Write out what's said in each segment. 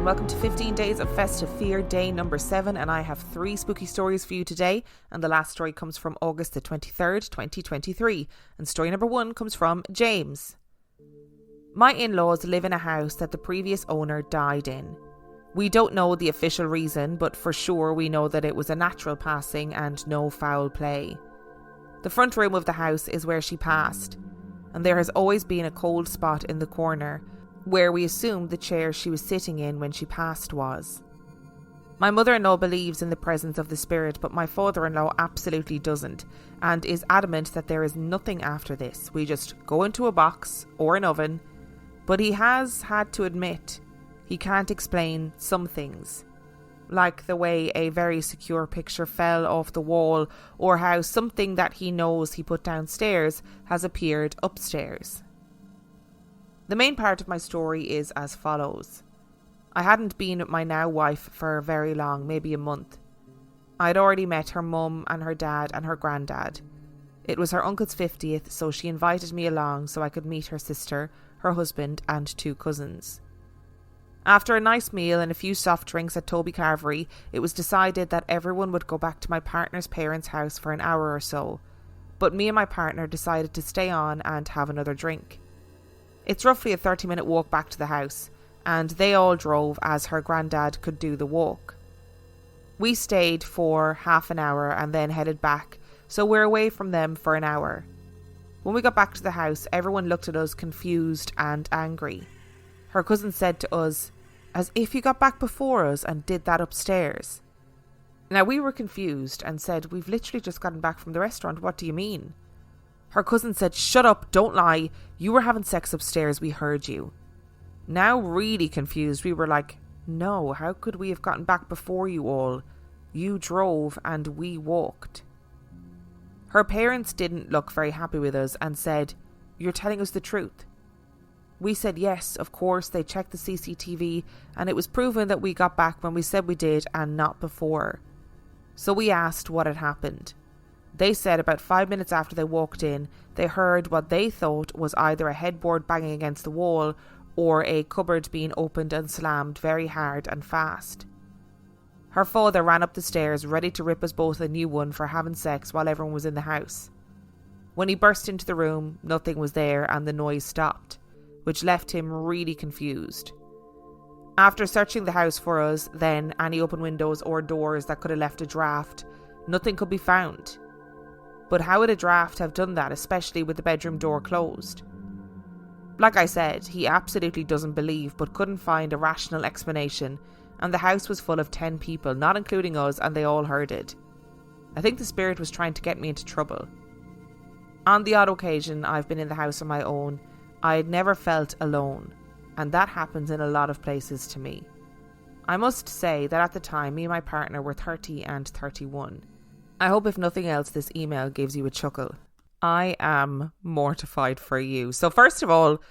and welcome to 15 Days of Festive Fear, day number 7, and I have 3 spooky stories for you today, and the last story comes from August the 23rd, 2023, and story number 1 comes from James. My in-laws live in a house that the previous owner died in. We don't know the official reason, but for sure we know that it was a natural passing and no foul play. The front room of the house is where she passed, and there has always been a cold spot in the corner, where we assume the chair she was sitting in when she passed was. My mother-in-law believes in the presence of the spirit, but my father-in-law absolutely doesn't, and is adamant that there is nothing after this. We just go into a box or an oven, but he has had to admit he can't explain some things, like the way a very secure picture fell off the wall, or how something that he knows he put downstairs has appeared upstairs. The main part of my story is as follows. I hadn't been with my now wife for very long, maybe a month. I'd already met her mum and her dad and her granddad. It was her uncle's 50th, so she invited me along so I could meet her sister, her husband and 2 cousins. After a nice meal and a few soft drinks at Toby Carvery, it was decided that everyone would go back to my partner's parents' house for an hour or so, but me and my partner decided to stay on and have another drink. It's roughly a 30-minute walk back to the house, and they all drove as her granddad could do the walk. We stayed for half an hour and then headed back, so we're away from them for an hour. When we got back to the house, everyone looked at us confused and angry. Her cousin said to us, "As if you got back before us and did that upstairs." Now we were confused and said, "We've literally just gotten back from the restaurant, what do you mean?" Her cousin said, "Shut up, don't lie, you were having sex upstairs, we heard you." Now really confused, we were like, "No, how could we have gotten back before you all? You drove and we walked." Her parents didn't look very happy with us and said, "You're telling us the truth." We said yes, of course. They checked the CCTV and it was proven that we got back when we said we did and not before. So we asked what had happened. They said about 5 minutes after they walked in, they heard what they thought was either a headboard banging against the wall or a cupboard being opened and slammed very hard and fast. Her father ran up the stairs ready to rip us both a new one for having sex while everyone was in the house. When he burst into the room, nothing was there and the noise stopped, which left him really confused. After searching the house for us, then any open windows or doors that could have left a draft, nothing could be found. But how would a draft have done that, especially with the bedroom door closed? Like I said, he absolutely doesn't believe but couldn't find a rational explanation, and the house was full of 10 people, not including us, and they all heard it. I think the spirit was trying to get me into trouble. On the odd occasion I've been in the house on my own, I'd never felt alone, and that happens in a lot of places to me. I must say that at the time me and my partner were 30 and 31. I hope if nothing else this email gives you a chuckle. I am mortified for you. So first of all,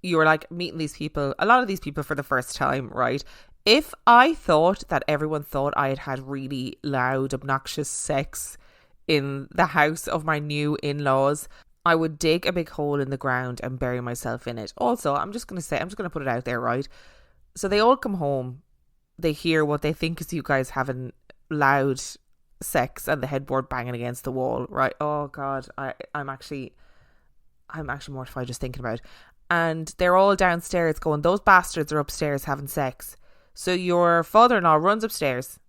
you were like meeting these people, a lot of these people for the first time, right? If I thought that everyone thought I had had really loud, obnoxious sex in the house of my new in-laws, I would dig a big hole in the ground and bury myself in it. Also, I'm just going to put it out there, right? So they all come home, they hear what they think is you guys having loud sex and the headboard banging against the wall, right? Oh God, I'm actually mortified just thinking about it. And they're all downstairs going, "Those bastards are upstairs having sex." So your father-in-law runs upstairs,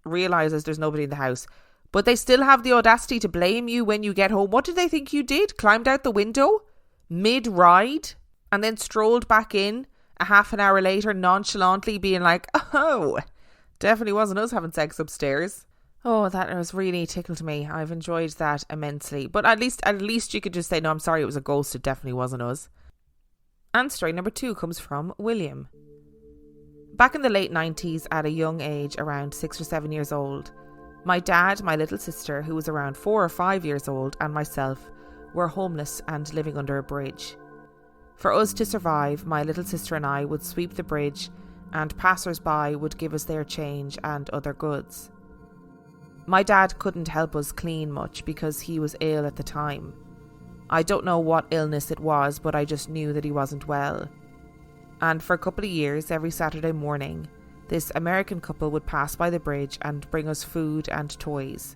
realizes there's nobody in the house, but they still have the audacity to blame you when you get home. What did they think you did? Climbed out the window mid-ride and then strolled back in a half an hour later, nonchalantly being like, "Oh, definitely wasn't us having sex upstairs." Oh, that has really tickled me. I've enjoyed that immensely. But at least you could just say, "No, I'm sorry, it was a ghost. It definitely wasn't us." And story number 2 comes from William. Back in the late 90s, at a young age, around 6 or 7 years old, my dad, my little sister, who was around 4 or 5 years old, and myself were homeless and living under a bridge. For us to survive, my little sister and I would sweep the bridge, and passers-by would give us their change and other goods. My dad couldn't help us clean much because he was ill at the time. I don't know what illness it was, but I just knew that he wasn't well. And for a couple of years, every Saturday morning, this American couple would pass by the bridge and bring us food and toys.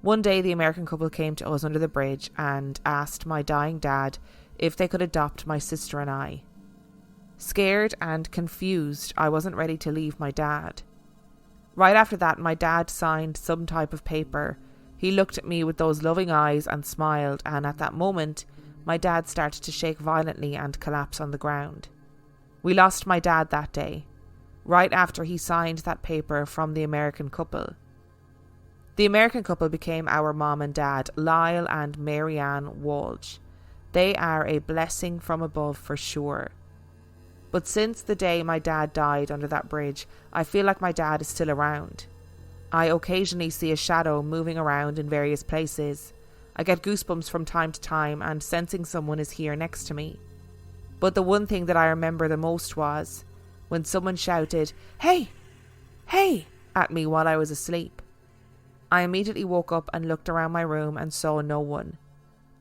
One day, the American couple came to us under the bridge and asked my dying dad if they could adopt my sister and I. Scared and confused, I wasn't ready to leave my dad. Right after that, my dad signed some type of paper. He looked at me with those loving eyes and smiled, and at that moment, my dad started to shake violently and collapse on the ground. We lost my dad that day, right after he signed that paper from the American couple. The American couple became our mom and dad, Lyle and Marianne Walsh. They are a blessing from above for sure. But since the day my dad died under that bridge, I feel like my dad is still around. I occasionally see a shadow moving around in various places. I get goosebumps from time to time and sensing someone is here next to me. But the one thing that I remember the most was when someone shouted, "Hey! Hey!" at me while I was asleep. I immediately woke up and looked around my room and saw no one.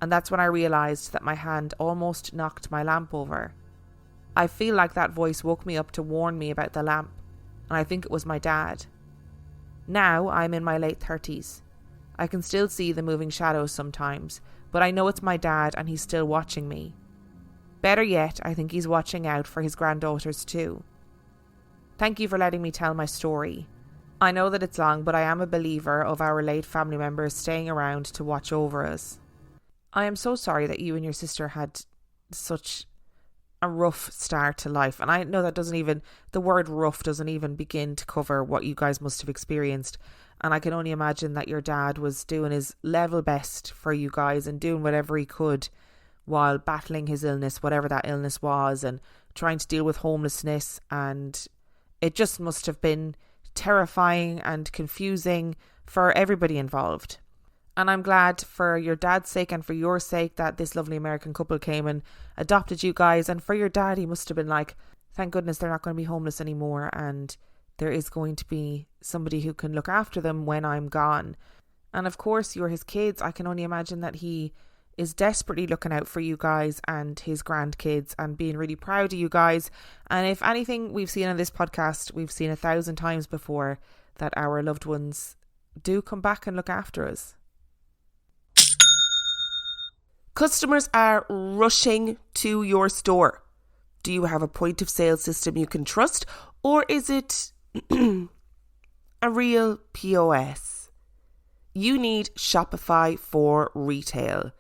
And that's when I realised that my hand almost knocked my lamp over. I feel like that voice woke me up to warn me about the lamp, and I think it was my dad. Now I'm in my late 30s. I can still see the moving shadows sometimes, but I know it's my dad and he's still watching me. Better yet, I think he's watching out for his granddaughters too. Thank you for letting me tell my story. I know that it's long, but I am a believer of our late family members staying around to watch over us. I am so sorry that you and your sister had such a rough start to life. And I know that the word rough doesn't even begin to cover what you guys must have experienced. And I can only imagine that your dad was doing his level best for you guys and doing whatever he could while battling his illness, whatever that illness was, and trying to deal with homelessness. And it just must have been terrifying and confusing for everybody involved. And I'm glad for your dad's sake and for your sake that this lovely American couple came and adopted you guys. And for your dad, he must have been like, thank goodness they're not going to be homeless anymore, and there is going to be somebody who can look after them when I'm gone. And of course, you're his kids. I can only imagine that he is desperately looking out for you guys and his grandkids and being really proud of you guys. And if anything we've seen on this podcast, we've seen 1,000 times before, that our loved ones do come back and look after us. Customers are rushing to your store. Do you have a point of sale system you can trust, or is it a real POS? You need Shopify for retail.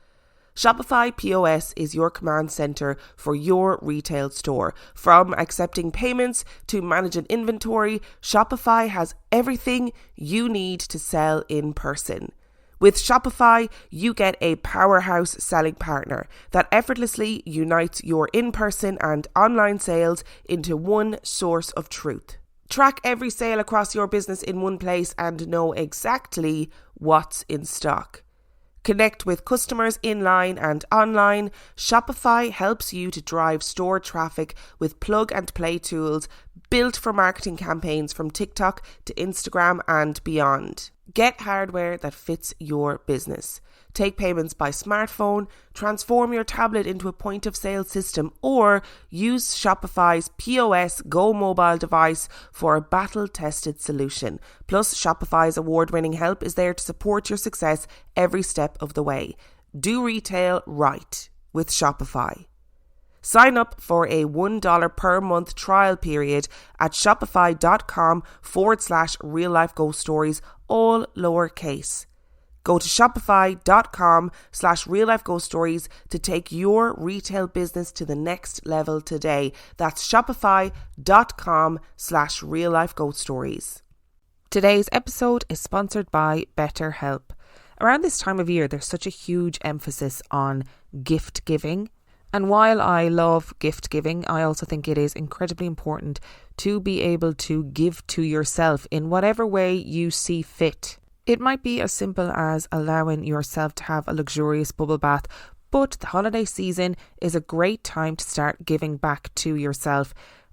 Shopify POS is your command center for your retail store. From accepting payments to managing inventory, Shopify has everything you need to sell in person. With Shopify, you get a powerhouse selling partner that effortlessly unites your in-person and online sales into one source of truth. Track every sale across your business in one place and know exactly what's in stock. Connect with customers in-line and online. Shopify helps you to drive store traffic with plug-and-play tools built for marketing campaigns from TikTok to Instagram and beyond. Get hardware that fits your business. Take payments by smartphone, transform your tablet into a point-of-sale system, or use Shopify's POS Go mobile device for a battle-tested solution. Plus, Shopify's award-winning help is there to support your success every step of the way. Do retail right with Shopify. Sign up for a $1 per month trial period at shopify.com/real-life-ghost-stories, all lowercase. Go to shopify.com/real-life-ghost-stories to take your retail business to the next level today. That's shopify.com/real-life-ghost-stories. Today's episode is sponsored by BetterHelp. Around this time of year, there's such a huge emphasis on gift giving. And while I love gift giving, I also think it is incredibly important to be able to give to yourself in whatever way you see fit. It might be as simple as allowing yourself to have a luxurious bubble bath, but the holiday season is a great time to start giving back to yourself.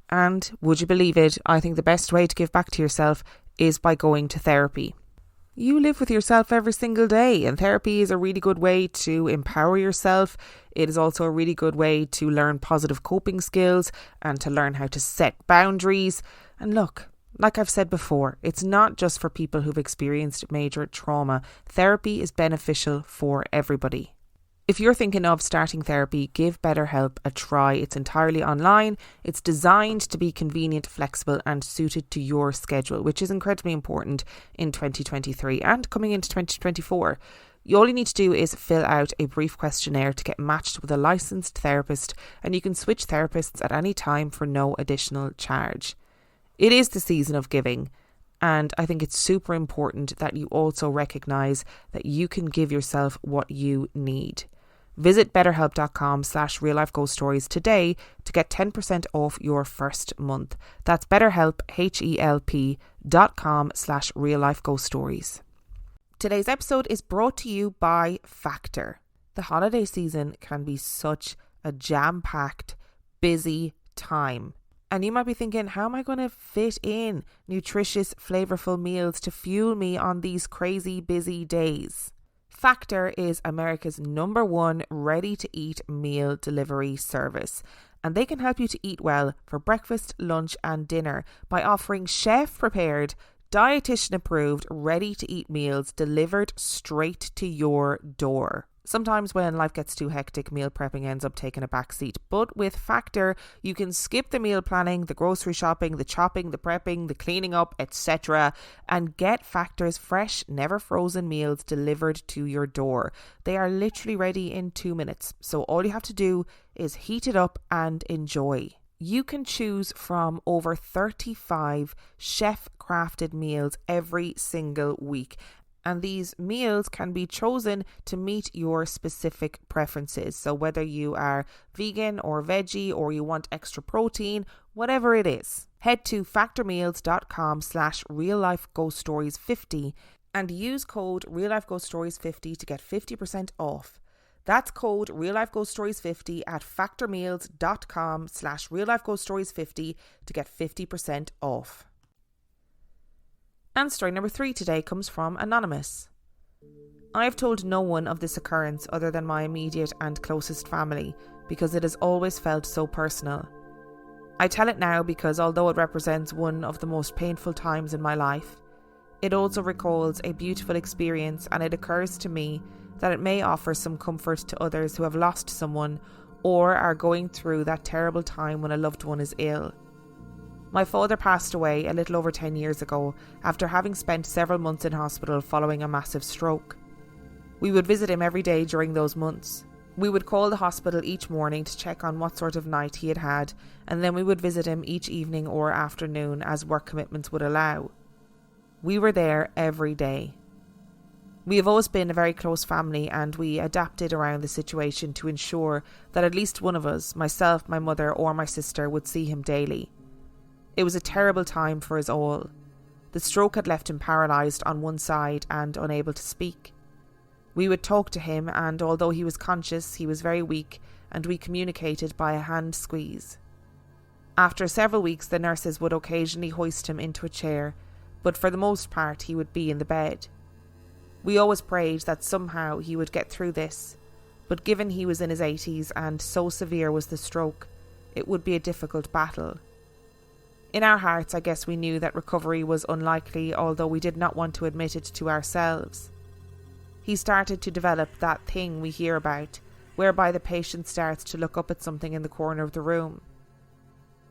And would you believe it, I think the best way to give back to yourself is by going to therapy. You live with yourself every single day, and therapy is a really good way to empower yourself. It is also a really good way to learn positive coping skills and to learn how to set boundaries. And look, like I've said before, it's not just for people who've experienced major trauma. Therapy is beneficial for everybody. If you're thinking of starting therapy, give BetterHelp a try. It's entirely online. It's designed to be convenient, flexible and suited to your schedule, which is incredibly important in 2023 and coming into 2024. All you need to do is fill out a brief questionnaire to get matched with a licensed therapist, and you can switch therapists at any time for no additional charge. It is the season of giving, and I think it's super important that you also recognise that you can give yourself what you need. Visit betterhelp.com/reallifeghoststories today to get 10% off your first month. That's BetterHelp, HELP.com/reallifeghoststories. Today's episode is brought to you by Factor. The holiday season can be such a jam-packed, busy time. And you might be thinking, how am I going to fit in nutritious, flavourful meals to fuel me on these crazy busy days? Factor is America's #1 ready-to-eat meal delivery service, and they can help you to eat well for breakfast, lunch and dinner by offering chef-prepared, dietitian-approved, ready-to-eat meals delivered straight to your door. Sometimes when life gets too hectic, meal prepping ends up taking a backseat. But with Factor, you can skip the meal planning, the grocery shopping, the chopping, the prepping, the cleaning up, etc. and get Factor's fresh, never frozen meals delivered to your door. They are literally ready in 2 minutes. So all you have to do is heat it up and enjoy. You can choose from over 35 chef-crafted meals every single week. And these meals can be chosen to meet your specific preferences. So whether you are vegan or veggie or you want extra protein, whatever it is, head to factormeals.com/reallifeghoststories50 and use code reallifeghoststories50 to get 50% off. That's code reallifeghoststories50 at factormeals.com/reallifeghoststories50 to get 50% off. And story number 3 today comes from Anonymous. I have told no one of this occurrence other than my immediate and closest family because it has always felt so personal. I tell it now because although it represents one of the most painful times in my life, it also recalls a beautiful experience, and it occurs to me that it may offer some comfort to others who have lost someone or are going through that terrible time when a loved one is ill. My father passed away a little over 10 years ago after having spent several months in hospital following a massive stroke. We would visit him every day during those months. We would call the hospital each morning to check on what sort of night he had had, and then we would visit him each evening or afternoon as work commitments would allow. We were there every day. We have always been a very close family, and we adapted around the situation to ensure that at least one of us, myself, my mother or my sister, would see him daily. It was a terrible time for us all. The stroke had left him paralysed on one side and unable to speak. We would talk to him, and although he was conscious, he was very weak, and we communicated by a hand squeeze. After several weeks, the nurses would occasionally hoist him into a chair, but for the most part he would be in the bed. We always prayed that somehow he would get through this, but given he was in his 80s and so severe was the stroke, it would be a difficult battle. In our hearts, I guess we knew that recovery was unlikely, although we did not want to admit it to ourselves. He started to develop that thing we hear about, whereby the patient starts to look up at something in the corner of the room.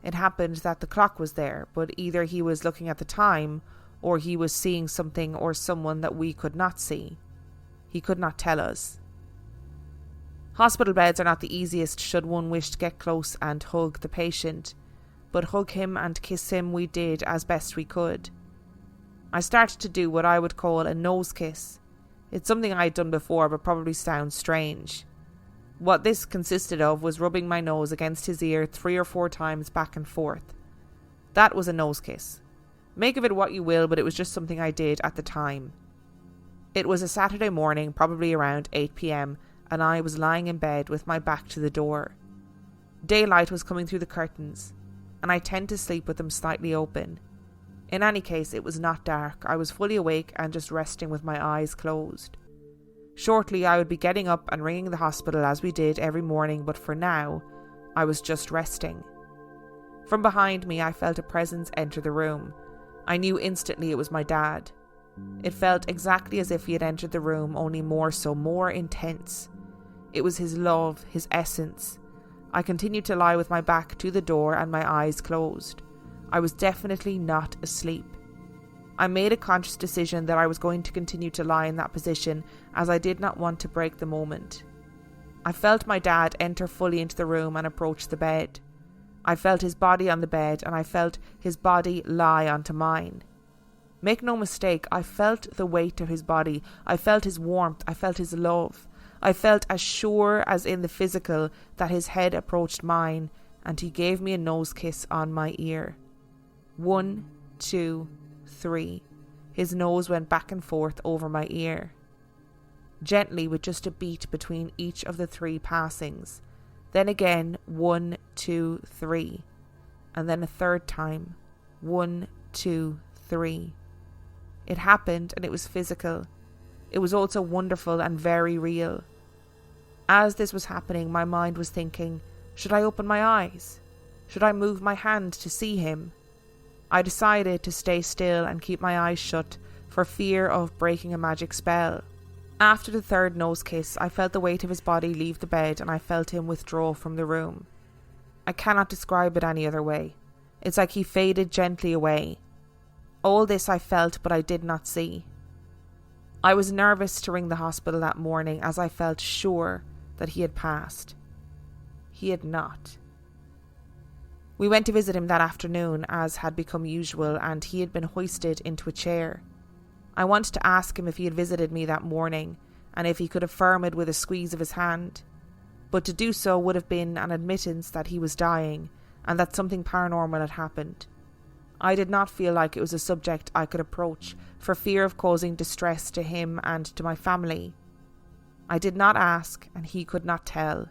It happened that the clock was there, but either he was looking at the time or he was seeing something or someone that we could not see. He could not tell us. Hospital beds are not the easiest should one wish to get close and hug the patient, but hug him and kiss him we did as best we could. I started to do what I would call a nose kiss. It's something I had done before but probably sounds strange. What this consisted of was rubbing my nose against his ear 3 or 4 times back and forth. That was a nose kiss. Make of it what you will, but it was just something I did at the time. It was a Saturday morning, probably around 8 p.m, and I was lying in bed with my back to the door. Daylight was coming through the curtains, and I tend to sleep with them slightly open. In any case, it was not dark. I was fully awake and just resting with my eyes closed. Shortly, I would be getting up and ringing the hospital as we did every morning, but for now, I was just resting. From behind me, I felt a presence enter the room. I knew instantly it was my dad. It felt exactly as if he had entered the room, only more so, more intense. It was his love, his essence. I continued to lie with my back to the door and my eyes closed. I was definitely not asleep. I made a conscious decision that I was going to continue to lie in that position, as I did not want to break the moment. I felt my dad enter fully into the room and approach the bed. I felt his body on the bed, and I felt his body lie onto mine. Make no mistake, I felt the weight of his body. I felt his warmth. I felt his love. I felt as sure as in the physical that his head approached mine, and he gave me a nose kiss on my ear. 1, 2, 3. His nose went back and forth over my ear, gently with just a beat between each of the 3 passings. Then again, 1, 2, 3. And then a third time, 1, 2, 3. It happened, and it was physical. It was also wonderful and very real. As this was happening, my mind was thinking, should I open my eyes? Should I move my hand to see him? I decided to stay still and keep my eyes shut for fear of breaking a magic spell. After the third nose kiss, I felt the weight of his body leave the bed, and I felt him withdraw from the room. I cannot describe it any other way. It's like he faded gently away. All this I felt, but I did not see. I was nervous to ring the hospital that morning, as I felt sure that he had passed. He had not. We went to visit him that afternoon, as had become usual, and he had been hoisted into a chair. I wanted to ask him if he had visited me that morning, and if he could affirm it with a squeeze of his hand. But to do so would have been an admittance that he was dying, and that something paranormal had happened. I did not feel like it was a subject I could approach, for fear of causing distress to him and to my family. I did not ask, and he could not tell.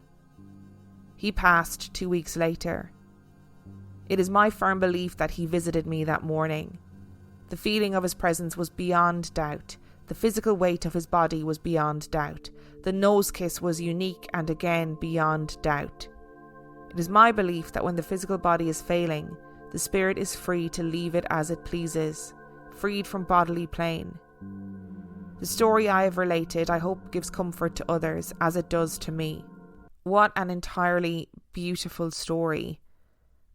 He passed 2 weeks later. It is my firm belief that he visited me that morning. The feeling of his presence was beyond doubt. The physical weight of his body was beyond doubt. The nose kiss was unique and again beyond doubt. It is my belief that when the physical body is failing, the spirit is free to leave it as it pleases, freed from bodily pain. The story I have related, I hope, gives comfort to others, as it does to me. What an entirely beautiful story.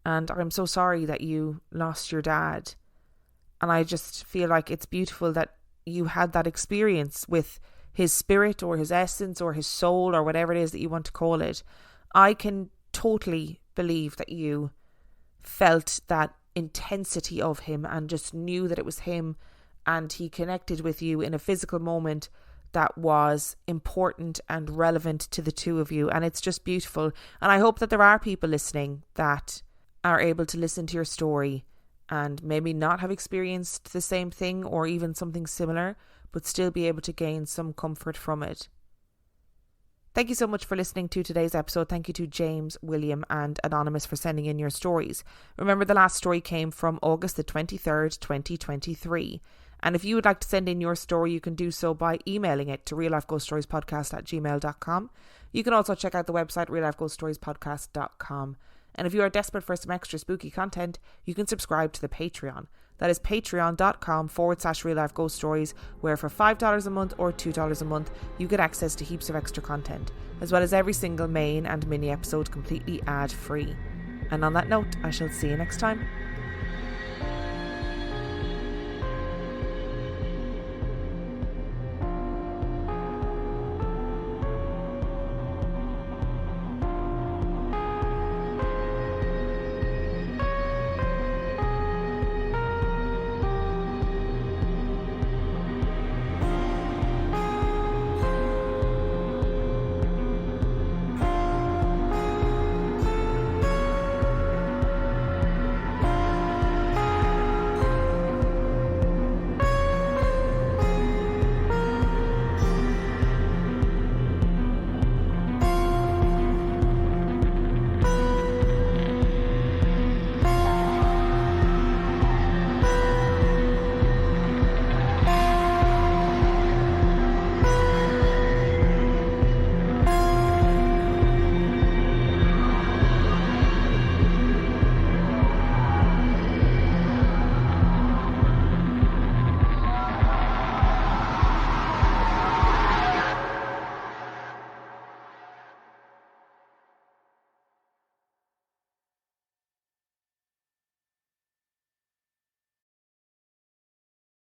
And I'm so sorry that you lost your dad. And I just feel like it's beautiful that you had that experience with his spirit or his essence or his soul or whatever it is that you want to call it. I can totally believe that you felt that intensity of him and just knew that it was him, and he connected with you in a physical moment that was important and relevant to the two of you. And it's just beautiful. And I hope that there are people listening that are able to listen to your story and maybe not have experienced the same thing or even something similar, but still be able to gain some comfort from it. Thank you so much for listening to today's episode. Thank you to James, William and Anonymous for sending in your stories. Remember, the last story came from August the 23rd, 2023. And if you would like to send in your story, you can do so by emailing it to reallifeghoststoriespodcast@gmail.com. You can also check out the website reallifeghoststoriespodcast.com. And if you are desperate for some extra spooky content, you can subscribe to the Patreon. That is patreon.com/reallifeghoststories, where for $5 a month or $2 a month, you get access to heaps of extra content, as well as every single main and mini episode completely ad-free. And on that note, I shall see you next time.